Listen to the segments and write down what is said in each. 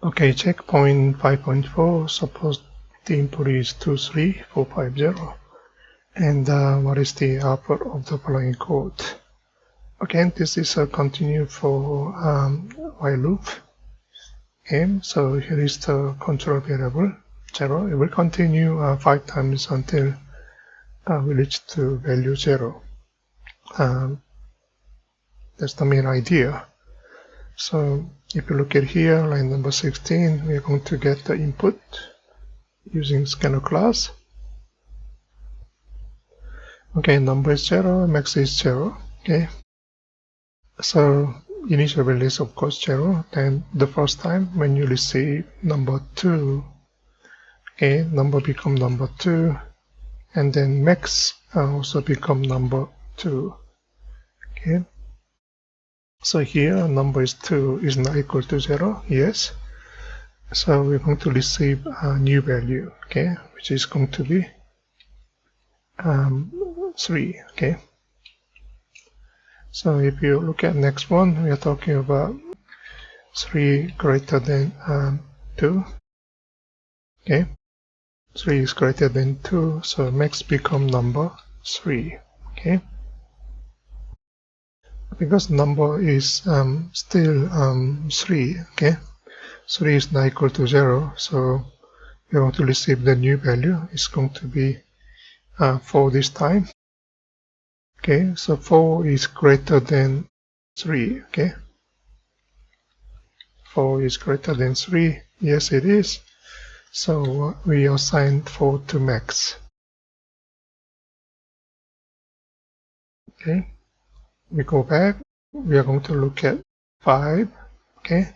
Okay, checkpoint 5.4. Suppose the input is 23450. And what is the output of the following code? Again, this is a continue for while loop. Okay, so here is the control variable 0. It will continue 5 times until we reach to value 0. That's the main idea. So if you look at here, line number 16, we are going to get the input using scanner class. Okay, number is 0, max is 0. Okay, so initial value is of course 0. Then the first time when you receive number 2, okay, number become number 2, and then max also become number 2. Okay, so here number is 2 is not equal to 0. Yes, so we're going to receive a new value, okay, which is going to be 3. Okay, so if you look at next one, we are talking about 3 greater than 2. Okay, 3 is greater than 2, so max become number 3. Okay, because number is still 3. Okay, 3 is not equal to 0, so we want to receive the new value. It's going to be 4 this time. Okay, so 4 is greater than 3. Okay, 4 is greater than 3. Yes, it is. So we assign 4 to max. Okay, we go back. We are going to look at 5. Okay,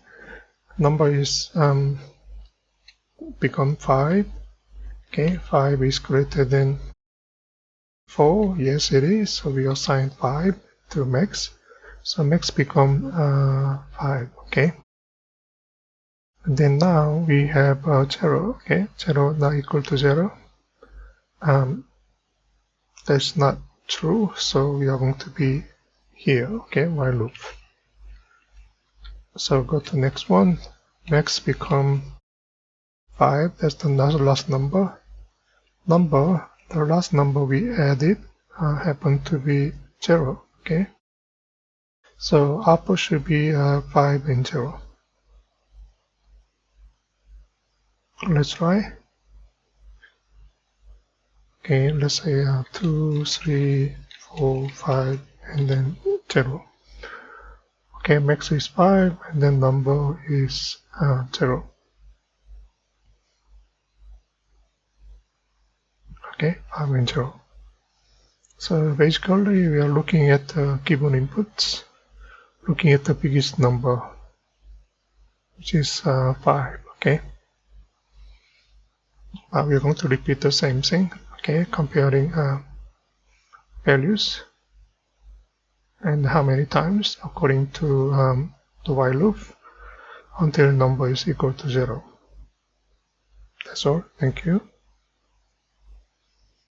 number is become 5. Okay, 5 is greater than 4. Yes, it is. So we assign 5 to max. So max become 5. Okay. And then now we have 0. Okay, 0 not equal to 0. That's not true. So we are going to be here. Okay, while loop. So go to next one. Max become 5. That's the last number. The last number we added happened to be 0. Okay, so output should be 5 and 0. Let's try. Okay, let's say 2, 3, 4, 5, and then 0. Okay, max is 5, and then number is 0. Okay, 5 and 0. So basically we are looking at given inputs, looking at the biggest number, which is 5. Okay, we are going to repeat the same thing. Okay, comparing values and how many times according to the while loop until number is equal to 0. That's all. Thank you.